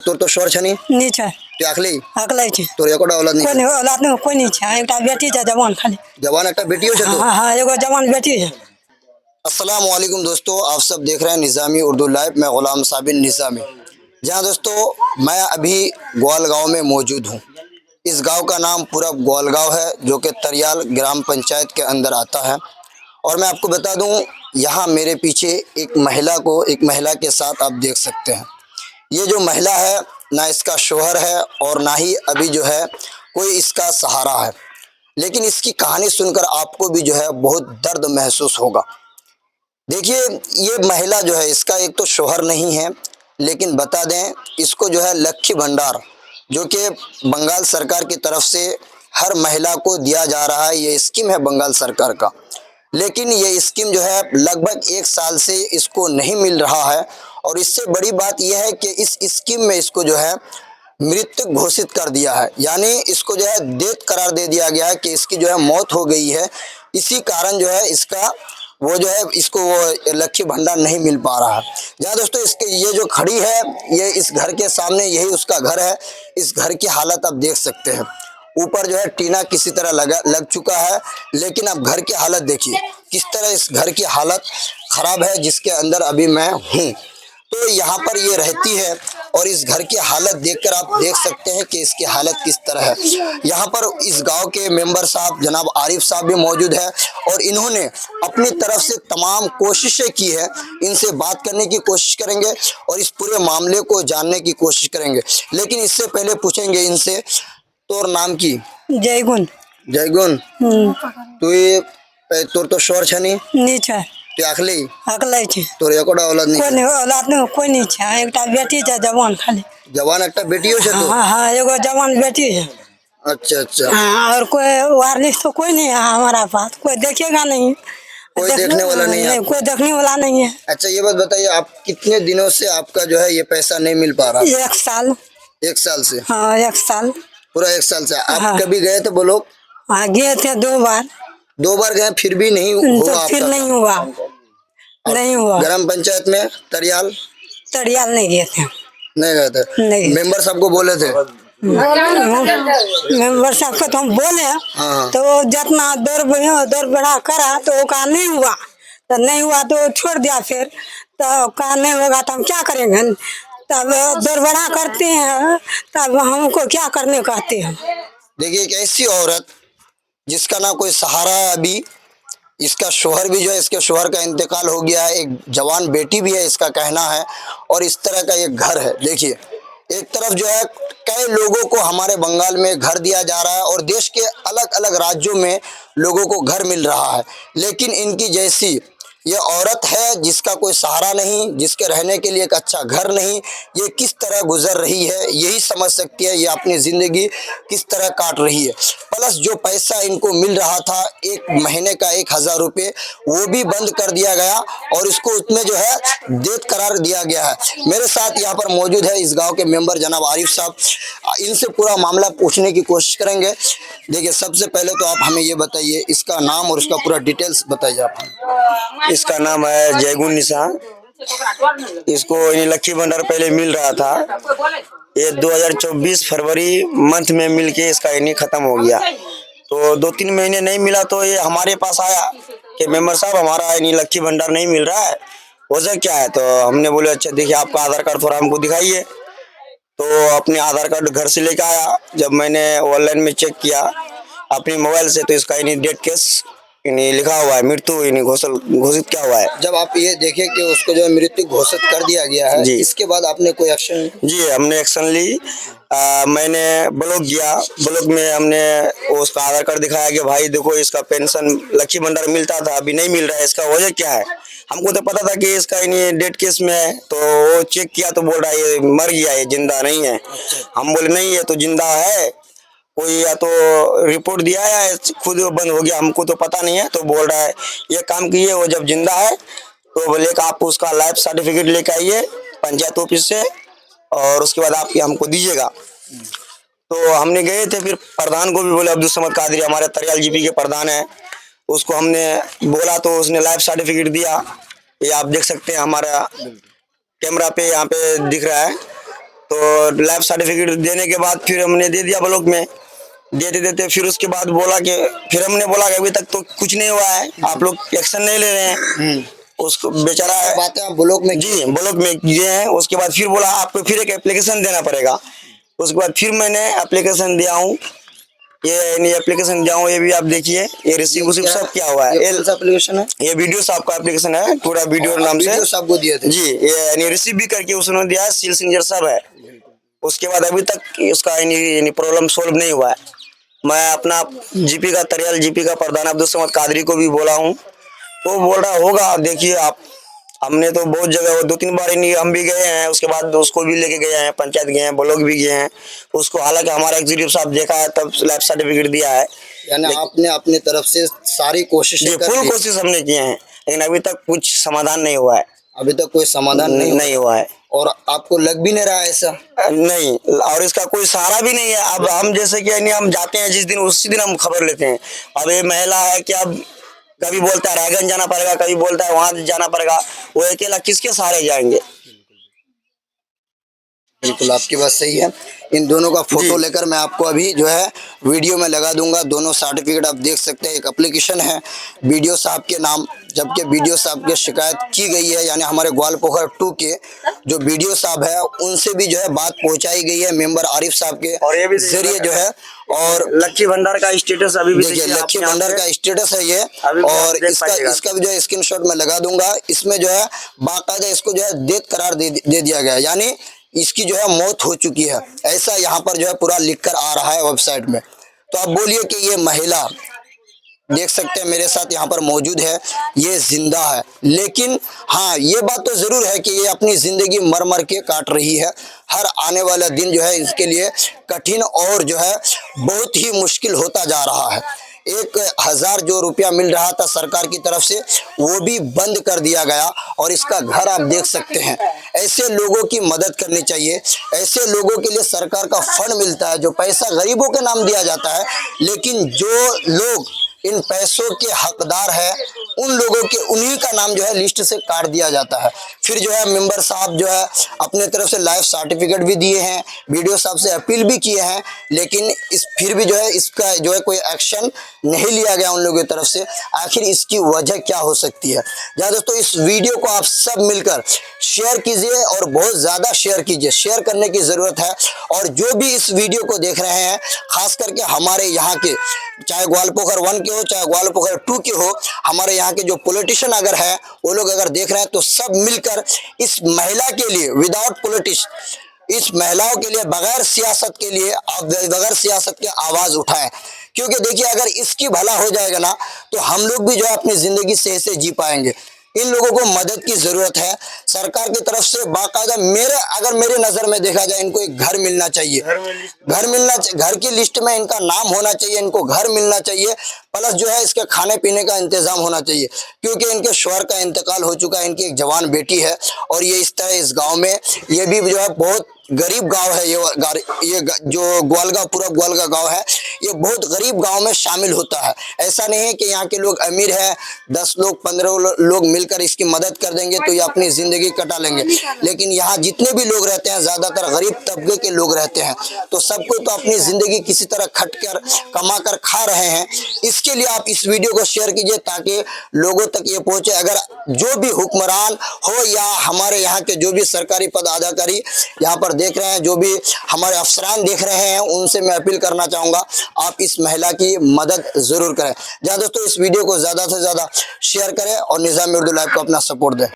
तो शोर छनी नहीं छे ते अखली अकले छे तोर एकोटा औलाद कोई नहीं नहीं औलाद नहीं कोई नहीं छे एकटा बेटी छे जवान खाली जवान एकटा बेटियो छे तो हाँ हाँ एगो जवान बेटी है। अस्सलाम वालेकुम दोस्तों, आप सब देख रहे हैं निज़ामी उर्दू लाइव। मैं गुलाम साबिन निज़ामी। जहां दोस्तों मैं अभी ग्वालगांव में मौजूद हूं। इस गांव का नाम पूरा ग्वालगांव है, जो कि तरियाल ग्राम पंचायत के अंदर आता है। और मैं आपको बता दूं, यहां मेरे पीछे एक महिला के साथ आप देख सकते हैं। ये जो महिला है, ना इसका शोहर है और ना ही अभी जो है कोई इसका सहारा है। लेकिन इसकी कहानी सुनकर आपको भी जो है बहुत दर्द महसूस होगा। देखिए, ये महिला जो है, इसका एक तो शोहर नहीं है, लेकिन बता दें इसको जो है लक्ष्मी भंडार, जो कि बंगाल सरकार की तरफ से हर महिला को दिया जा रहा है, ये स्कीम है बंगाल सरकार का। लेकिन ये स्कीम जो है लगभग 1 साल से इसको नहीं मिल रहा है। और इससे बड़ी बात यह है कि इस स्कीम में इसको जो है मृत घोषित कर दिया है, यानी इसको जो है डेथ करार दे दिया गया है कि इसकी जो है मौत हो गई है। इसी कारण जो है इसका वो जो है इसको वो लक्ष्मी भंडार नहीं मिल पा रहा है। जहाँ दोस्तों इसके ये जो खड़ी है, ये इस घर के सामने यही उसका घर है। इस घर की हालत आप देख सकते हैं। ऊपर जो है टीना किसी तरह लग चुका है, लेकिन अब घर की हालत देखिए किस तरह इस घर की हालत खराब है, जिसके अंदर अभी मैं हूँ। तो यहाँ पर ये रहती है और इस घर की हालत देखकर आप देख सकते हैं कि इसकी हालत किस तरह है। यहाँ पर इस गांव के मेंबर साहब जनाब आरिफ साहब भी मौजूद है और इन्होंने अपनी तरफ से तमाम कोशिशें की है। इनसे बात करने की कोशिश करेंगे और इस पूरे मामले को जानने की कोशिश करेंगे। लेकिन इससे पहले पूछेंगे इनसे, तोर नाम की? जयगुण जयगुण। तू ये तोर तो शोर छनी नहीं छे ते अखली अकले छे तोर एकोटा औलाद कोई नहीं नहीं औलाद नहीं कोई नहीं छे एकटा बेटी छे जवान खाली जवान एकटा बेटियो छे तो हाँ हाँ एगो जवान बेटी है। अच्छा अच्छा। हाँ और कोई वारनिश तो कोई नहीं है हमारा पास, कोई देखेगा नहीं, कोई देखने वाला नहीं है आपको? कोई देखने वाला नहीं है। अच्छा, ये बात बताइए, आप कितने दिनों से आपका जो है ये पैसा नहीं मिल पा रहा? 1 साल। 1 साल से? हाँ 1 साल पूरा 1 साल से आप हाँ। कभी गए थे बोलो? हाँ गए थे 2 बार। 2 बार गए, फिर भी नहीं तो हुआ फिर आपका? नहीं हुआ, नहीं हुआ। ग्राम पंचायत में तरियाल तड़ियाल नहीं गए थे, नहीं गए थे? नहीं। मेंबर साहब को बोले थे? मेंबर साहब को तो हम बोले, हाँ। तो जितना दौड़ बढ़ा करा तो वो का नहीं हुआ, तो नहीं हुआ तो छोड़ दिया। फिर तो का नहीं होगा तो हम क्या करेंगे? तब दौड़ बढ़ा करते हैं, तब हमको क्या करने कहते हैं। देखिए, एक ऐसी औरत जिसका ना कोई सहारा है अभी, इसका शोहर भी जो है, इसके शोहर का इंतकाल हो गया है, एक जवान बेटी भी है इसका कहना है, और इस तरह का एक घर है। देखिए, एक तरफ जो है कई लोगों को हमारे बंगाल में घर दिया जा रहा है और देश के अलग अलग राज्यों में लोगों को घर मिल रहा है, लेकिन इनकी जैसी ये औरत है जिसका कोई सहारा नहीं, जिसके रहने के लिए एक अच्छा घर नहीं, ये किस तरह गुजर रही है यही समझ सकती है, ये अपनी ज़िंदगी किस तरह काट रही है। प्लस जो पैसा इनको मिल रहा था 1 महीने का 1000 रुपये, वो भी बंद कर दिया गया और इसको उसमें जो है डेथ करार दिया गया है। मेरे साथ यहाँ पर मौजूद है इस गाँव के मेंबर जनाब आरिफ साहब, इनसे पूरा मामला पूछने की कोशिश करेंगे। देखिए, सबसे पहले तो आप हमें ये बताइए, इसका नाम और उसका पूरा डिटेल्स बताइए आप हमें। इसका नाम है जयगुण निशा। इसको लक्ष्मी भंडार पहले मिल रहा था, ये 2024 फरवरी मंथ में मिलके इसका इन्हीं खत्म हो गया। तो 2-3 महीने नहीं मिला तो ये हमारे पास आया कि मेंबर साहब हमारा इन्हीं लक्ष्मी भंडार नहीं मिल रहा है, वजह क्या है? तो हमने बोले अच्छा देखिए आपका आधार कार्ड थोड़ा हमको दिखाइए। तो अपने आधार कार्ड घर से लेकर आया। जब मैंने ऑनलाइन में चेक किया अपने मोबाइल से, तो इसका इन्हीं डेट केस इन्हीं लिखा हुआ है, मृत्यु इन्हीं घोषित क्या हुआ है। जब आप ये देखे कि उसको जो है मृत्यु घोषित कर दिया गया है, जी। इसके बाद आपने कोई एक्शन? जी हमने एक्शन ली। मैंने ब्लॉक किया, ब्लॉक में हमने उसका आधार कार्ड दिखाया कि भाई देखो इसका पेंशन लक्ष्मी भंडार मिलता था अभी नहीं मिल रहा है, इसका वजह क्या है? हमको तो पता था कि इसका इन्हीं डेट केस में है, तो वो चेक किया तो बोल रहा है ये मर गया, ये जिंदा नहीं है। हम बोले नहीं ये तो जिंदा है, कोई या तो रिपोर्ट दिया है खुद बंद हो गया, हमको तो पता नहीं है। तो बोल रहा है ये काम कीजिए, वो जब जिंदा है तो बोले कि आप उसका लाइफ सर्टिफिकेट लेके आइए पंचायत ऑफिस से और उसके बाद आप हमको दीजिएगा। तो हमने गए थे, फिर प्रधान को भी बोले, अब्दुल समद कादरी हमारे तरियाल जीपी के प्रधान है, उसको हमने बोला तो उसने लाइफ सर्टिफिकेट दिया। ये आप देख सकते हैं हमारा कैमरा पे यहाँ पे दिख रहा है। तो लाइफ सर्टिफिकेट देने के बाद फिर हमने दे दिया ब्लॉक में। देते देते फिर उसके बाद बोला कि फिर हमने बोला कि अभी तक तो कुछ नहीं हुआ है, आप लोग एक्शन नहीं ले रहे हैं। उसको बेचारा बातें आप ब्लॉक में जी ब्लॉक में किए हैं। उसके बाद फिर बोला आपको फिर एक एप्लीकेशन देना पड़ेगा। उसके बाद फिर मैंने एप्लीकेशन दिया हूँ, ये एप्लीकेशन दिया हूँ। ये भी आप देखिए, ये रिसीव उसीव सब क्या हुआ है। ये कौन सा एप्लीकेशन है? ये वीडियो साहब का एप्लीकेशन है, पूरा वीडियो नाम से वीडियो सबको दिए थे जी। ये रिसीव भी करके उसने दिया है, सील सिंजर सब है। उसके बाद अभी तक उसका प्रॉब्लम सोल्व नहीं हुआ है। मैं अपना जीपी का तरियाल जीपी का प्रधान अब्दुल समद कादरी को भी बोला हूँ, तो बोल रहा होगा। देखिए आप, हमने तो बहुत जगह 2-3 बार हम भी गए हैं, उसके बाद उसको भी लेके गए हैं, पंचायत गए हैं, ब्लॉक भी गए हैं उसको। हालांकि हमारा एग्जीक्यूटिव साहब देखा है तब लाइफ सर्टिफिकेट दिया है। यानी आपने अपनी तरफ से सारी कोशिश फुल कोशिश हमने किए हैं, लेकिन अभी तक कुछ समाधान नहीं हुआ है। अभी तक कोई समाधान नहीं हुआ है। और आपको लग भी नहीं रहा ऐसा? नहीं, और इसका कोई सहारा भी नहीं है। अब हम जैसे कि हम जाते हैं जिस दिन, उसी दिन हम खबर लेते हैं। अब ये महिला है कि अब कभी बोलता है रायगंज जाना पड़ेगा, कभी बोलता है वहां जाना पड़ेगा। वो अकेला किसके सहारे जाएंगे? बिल्कुल आपकी बात सही है। इन दोनों का फोटो लेकर मैं आपको अभी जो है वीडियो में लगा दूंगा। दोनों सर्टिफिकेट आप देख सकते हैं। एक एप्लीकेशन है बीडीओ साहब के नाम, जबकि बीडीओ साहब की शिकायत की गई है, यानी हमारे ग्वालपोखर 2 के जो बीडीओ साहब है उनसे भी जो है बात पहुंचाई गई है मेंबर आरिफ साहब के जरिए जो है। और लक्ष्मी भंडार का स्टेटस अभी भी देखिए, लक्ष्मी भंडार का स्टेटस है ये, और इसका भी जो है स्क्रीनशॉट में लगा दूंगा। इसमें जो है बाकायदा इसको जो है डेथ करार दे दिया गया है, यानी इसकी जो है मौत हो चुकी है, ऐसा यहाँ पर जो है पूरा लिखकर आ रहा है वेबसाइट में। तो आप बोलिए कि ये महिला देख सकते हैं मेरे साथ यहाँ पर मौजूद है, ये जिंदा है। लेकिन हाँ, ये बात तो जरूर है कि ये अपनी जिंदगी मर मर के काट रही है। हर आने वाला दिन जो है इसके लिए कठिन और जो है बहुत ही मुश्किल होता जा रहा है। 1000 जो रुपया मिल रहा था सरकार की तरफ से वो भी बंद कर दिया गया, और इसका घर आप देख सकते हैं। ऐसे लोगों की मदद करनी चाहिए। ऐसे लोगों के लिए सरकार का फंड मिलता है, जो पैसा गरीबों के नाम दिया जाता है, लेकिन जो लोग इन पैसों के हकदार है उन लोगों के उन्हीं का नाम जो है लिस्ट से काट दिया जाता है। फिर जो है मेंबर साहब जो है अपने तरफ से लाइफ सर्टिफिकेट भी दिए हैं, वीडियो साहब से अपील भी किए हैं, लेकिन फिर भी जो है इसका जो है कोई एक्शन नहीं लिया गया उन लोगों की तरफ से। आखिर इसकी वजह क्या हो सकती है? जहाँ दोस्तों इस वीडियो को आप सब मिलकर शेयर कीजिए, और बहुत ज़्यादा शेयर कीजिए। शेयर करने की ज़रूरत है। और जो भी इस वीडियो को देख रहे हैं, खास करके हमारे यहाँ के, चाहे ग्वालपोखर 1 के हो चाहे ग्वालपोखर 2 के हो, हमारे यहाँ के जो पॉलिटिशियन अगर है वो लोग अगर देख रहे हैं, तो सब मिलकर इस महिला के लिए, विदाउट पॉलिटिक्स, इस महिलाओं के लिए बगैर सियासत के लिए, आप बगैर सियासत के आवाज उठाएं। क्योंकि देखिए, अगर इसकी भला हो जाएगा ना, तो हम लोग भी जो है अपनी जिंदगी सही से जी पाएंगे। इन लोगों को मदद की जरूरत है सरकार की तरफ से। बाकायदा अगर मेरे नजर में देखा जाए, इनको एक घर मिलना चाहिए। घर की लिस्ट में इनका नाम होना चाहिए, इनको घर मिलना चाहिए, प्लस जो है इसके खाने पीने का इंतजाम होना चाहिए। क्योंकि इनके शौहर का इंतकाल हो चुका है, इनकी एक जवान बेटी है, और ये इस तरह इस गांव में, ये भी जो है बहुत गरीब गांव है। ये जो ग्वालगांव, पूरा ग्वालगांव गांव है, ये बहुत गरीब गांव में शामिल होता है। ऐसा नहीं है कि यहाँ के लोग अमीर हैं, 10 लोग 15 लोग मिलकर इसकी मदद कर देंगे तो ये अपनी जिंदगी कटा लेंगे। लेकिन यहाँ जितने भी लोग रहते हैं, ज्यादातर गरीब तबके के लोग रहते हैं। तो सबको तो अपनी जिंदगी किसी तरह खट कर कमा कर खा रहे हैं। इसके लिए आप इस वीडियो को शेयर कीजिए ताकि लोगों तक ये पहुंचे। अगर जो भी हुक्मरान हो या हमारे यहाँ के जो भी सरकारी पद अधिकारी यहाँ पर देख रहे हैं, जो भी हमारे अफसरान देख रहे हैं, उनसे मैं अपील करना चाहूँगा, आप इस महिला की मदद ज़रूर करें। जहाँ दोस्तों इस वीडियो को ज़्यादा से ज़्यादा शेयर करें और निज़ामी उर्दू लाइव को अपना सपोर्ट दें।